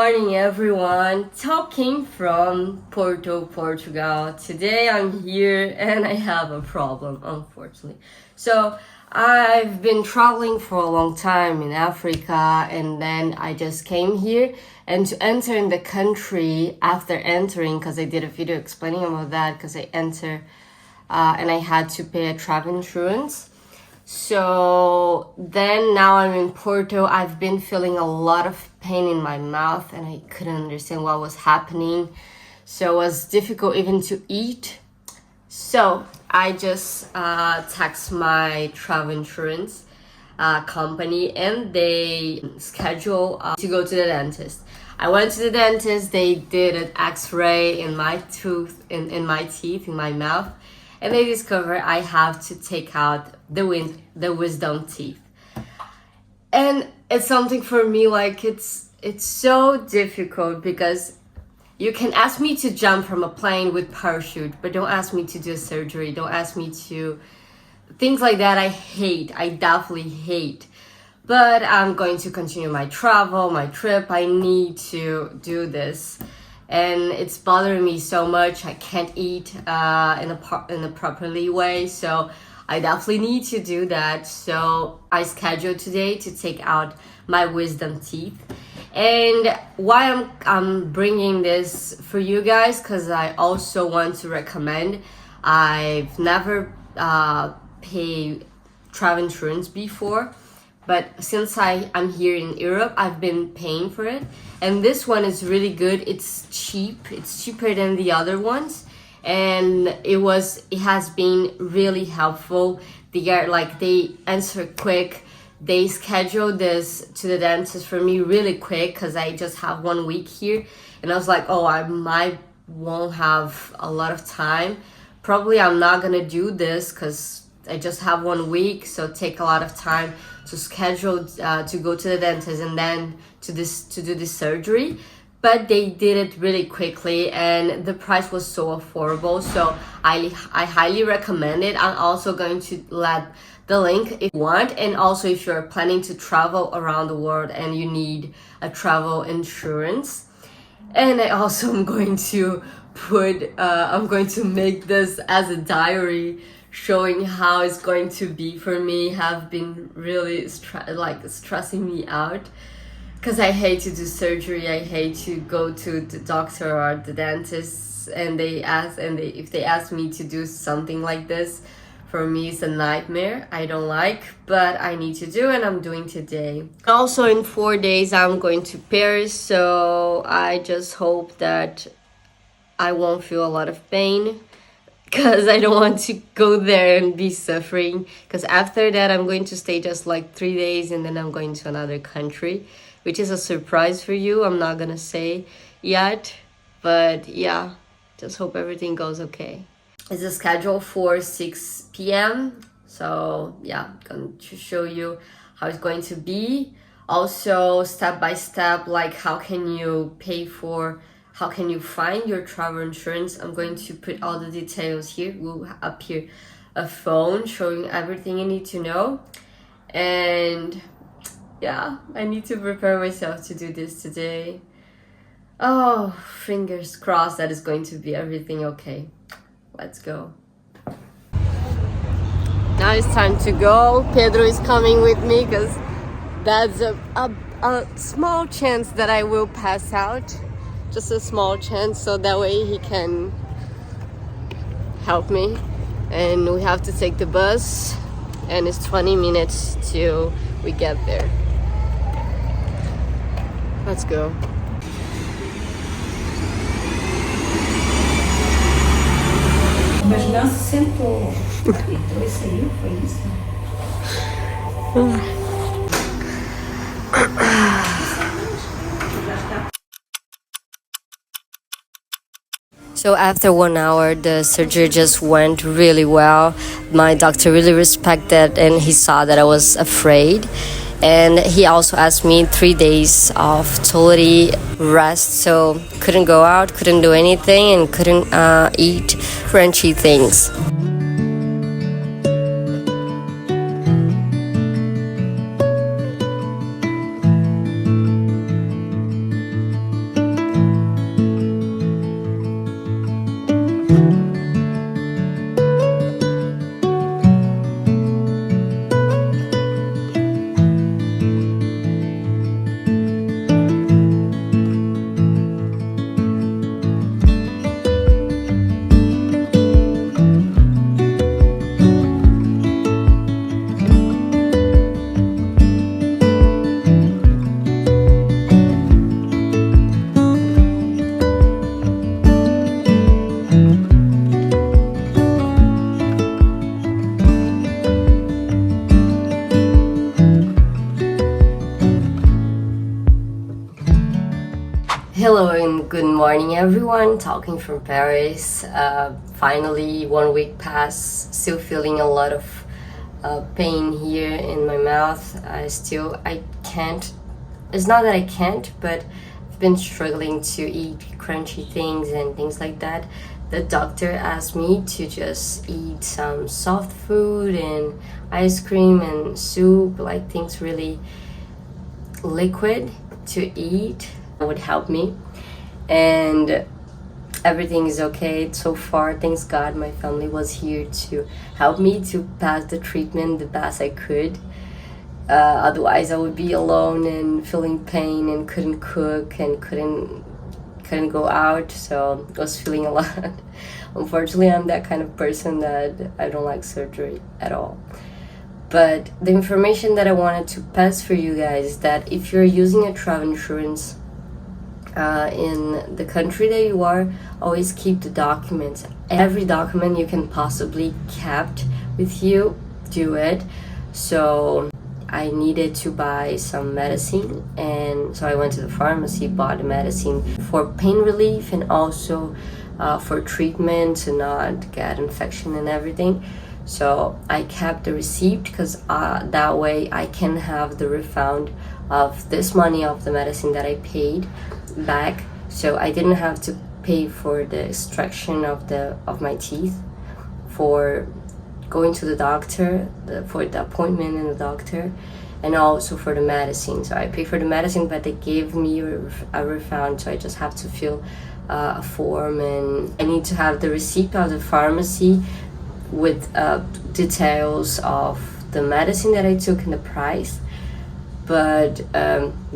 morning, everyone. Talking from Porto, Portugal. Today I'm here and I have a problem, unfortunately. So I've been traveling for a long time in Africa, and then I just came here. And to enter in the country, after entering, because I did a video explaining about that, because I entered and I had to pay a travel insurance. So then now I'm in Porto. I've been feeling a lot of pain in my mouth and I couldn't understand what was happening. So it was difficult even to eat. So I just text my travel insurance company, and they schedule to go to the dentist. I went to the dentist. They did an x-ray in my tooth, in my teeth, in my mouth. And they discover I have to take out the wisdom teeth. And it's something for me, like it's so difficult, because you can ask me to jump from a plane with parachute, but don't ask me to do a surgery. Don't ask me to things like that. I definitely hate. But I'm going to continue my travel, my trip. I need to do this. And it's bothering me so much. I can't eat in a properly way, so I definitely need to do that. So I scheduled today to take out my wisdom teeth. And why I'm bringing this for you guys, because I also want to recommend. I've never paid travel insurance before, but since I'm here in Europe, I've been paying for it. And this one is really good. It's cheap. It's cheaper than the other ones. And it has been really helpful. They answer quick. They scheduled this to the dentist for me really quick, because I just have 1 week here. And I was like, oh, I might won't have a lot of time. Probably I'm not gonna do this because I just have 1 week, so take a lot of time to schedule to go to the dentist and then to do this surgery. But they did it really quickly, and the price was so affordable, so I highly recommend it. I'm also going to let the link if you want, and also if you're planning to travel around the world and you need a travel insurance. And I also am going to I'm going to make this as a diary, showing how it's going to be for me. Have been really stressing me out, because I hate to do surgery. I hate to go to the doctor or the dentist, and if they ask me to do something like this, for me it's a nightmare. I don't like, but I need to do, and I'm doing today. Also in 4 days I'm going to Paris, so I just hope that I won't feel a lot of pain, because I don't want to go there and be suffering. Because after that I'm going to stay just like 3 days, and then I'm going to another country, which is a surprise for you. I'm not gonna say yet, but yeah, just hope everything goes okay. It's a schedule for 6 p.m. So yeah, I'm going to show you how it's going to be. Also step by step, like how can you find your travel insurance. I'm going to put all the details here. Will appear a phone showing everything you need to know. And yeah, I need to prepare myself to do this today. Oh, fingers crossed that is going to be everything okay. Let's go. Now it's time to go. Pedro is coming with me, because that's a small chance that I will pass out. Just a small chance, so that way he can help me. And we have to take the bus, and it's 20 minutes till we get there. Let's go. Mas não se sentou. Entrou e saiu, foi isso? So after 1 hour, the surgery just went really well. My doctor really respected, and he saw that I was afraid. And he also asked me 3 days of totally rest, so couldn't go out, couldn't do anything, and couldn't eat crunchy things. Good morning, everyone. Talking from Paris. Finally, 1 week passed. Still feeling a lot of pain here in my mouth. I can't. It's not that I can't, but I've been struggling to eat crunchy things and things like that. The doctor asked me to just eat some soft food and ice cream and soup, like things really liquid to eat would help me. And everything is okay so far. Thanks God my family was here to help me to pass the treatment the best I could. Otherwise I would be alone and feeling pain and couldn't cook and couldn't go out, so I was feeling a lot. Unfortunately, I'm that kind of person that I don't like surgery at all. But the information that I wanted to pass for you guys is that if you're using a travel insurance in the country that you are, always keep the documents. Every document you can possibly kept with you, do it. So I needed to buy some medicine, and so I went to the pharmacy, bought the medicine for pain relief and also for treatment to not get infection and everything. So I kept the receipt because that way I can have the refund of this money of the medicine that I paid back. So I didn't have to pay for the extraction of my teeth, for going to the doctor, for the appointment in the doctor, and also for the medicine. So I paid for the medicine, but they gave me a refund, so I just have to fill a form, and I need to have the receipt of the pharmacy with details of the medicine that I took and the price. But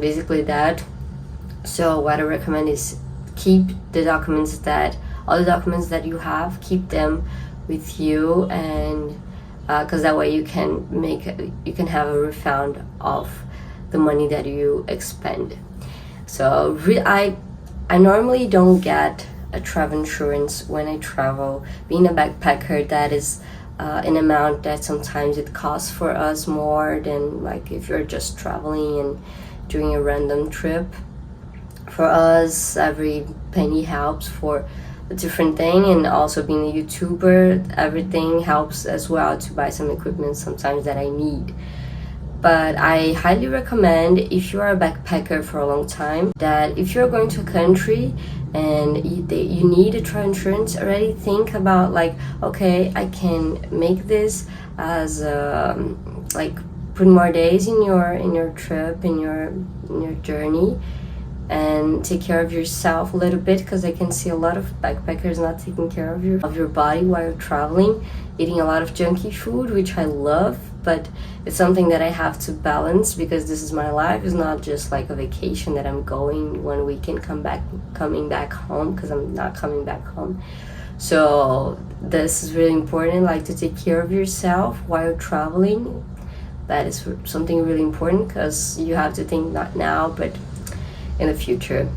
basically that. So what I recommend is keep the documents all the documents that you have, keep them with you, and because that way you can have a refund of the money that you expend. So I normally don't get a travel insurance when I travel. Being a backpacker, that is an amount that sometimes it costs for us more than like if you're just traveling and doing a random trip. For us, every penny helps for a different thing, and also being a YouTuber, everything helps as well to buy some equipment sometimes that I need. But I highly recommend, if you are a backpacker for a long time, that if you're going to a country and you need a travel insurance, already think about like, okay, I can make this as like put more days in your trip, in your journey, and take care of yourself a little bit, because I can see a lot of backpackers not taking care of your body while traveling, eating a lot of junky food, which I love, but it's something that I have to balance because this is my life. It's not just like a vacation that I'm going 1 week and coming back home, because I'm not coming back home. So this is really important, like to take care of yourself while traveling. That is something really important, because you have to think not now but in the future.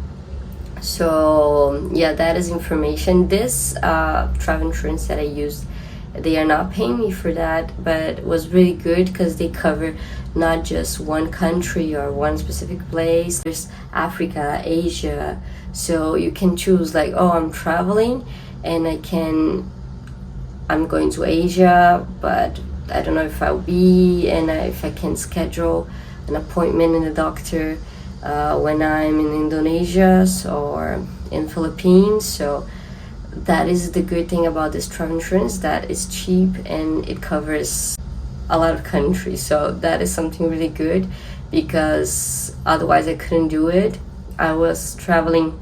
So yeah, that is information. This travel insurance that I used, they are not paying me for that, but it was really good because they cover not just one country or one specific place. There's Africa, Asia, so you can choose like, oh, I'm traveling and I'm going to Asia, but I don't know if I'll be, and if I can schedule an appointment in the doctor when I'm in Indonesia or in Philippines. So that is the good thing about this travel insurance, that it's cheap and it covers a lot of countries. So that is something really good, because otherwise I couldn't do it. I was traveling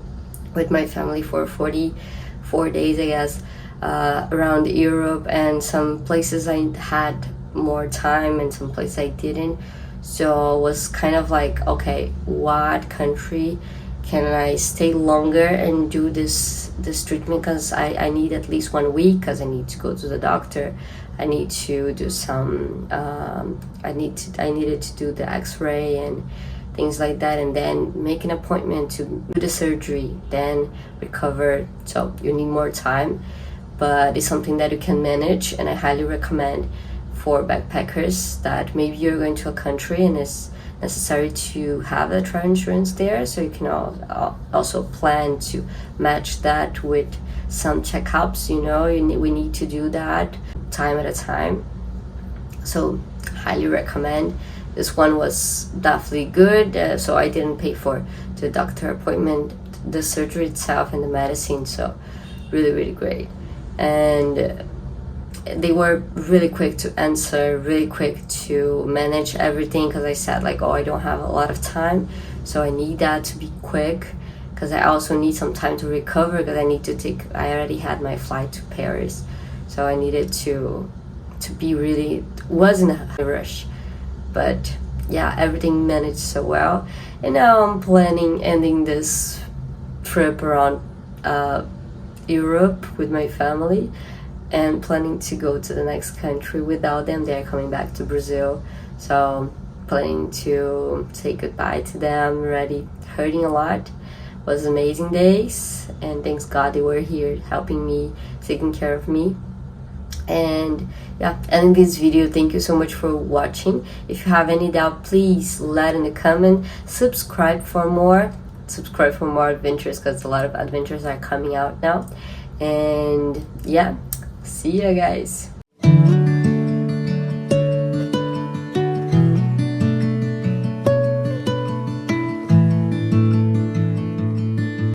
with my family for 44 days, I guess, around Europe, and some places I had more time and some places I didn't. So it was kind of like, okay, what country can I stay longer and do this treatment, because I need at least 1 week, because I need to go to the doctor, I need to do some I needed to do the x-ray and things like that, and then make an appointment to do the surgery, then recover. So you need more time, but it's something that you can manage, and I highly recommend for backpackers that maybe you're going to a country and it's necessary to have the travel insurance there, so you can also plan to match that with some checkups. You know, we need to do that time at a time, so highly recommend. This one was definitely good, so I didn't pay for the doctor appointment, the surgery itself, and the medicine, so really great. And they were really quick to answer, really quick to manage everything, because I said like, oh, I don't have a lot of time, so I need that to be quick, because I also need some time to recover, because I already had my flight to Paris, so I needed to be really, wasn't a rush. But yeah, everything managed so well, and now I'm planning ending this trip around Europe with my family, and planning to go to the next country without them. They're coming back to Brazil, so planning to say goodbye to them. Already hurting a lot. It was amazing days, and thanks God they were here helping me, taking care of me. And yeah, ending this video. Thank you so much for watching. If you have any doubt, please let in the comment. Subscribe for more adventures, because a lot of adventures are coming out now. And yeah, see you guys.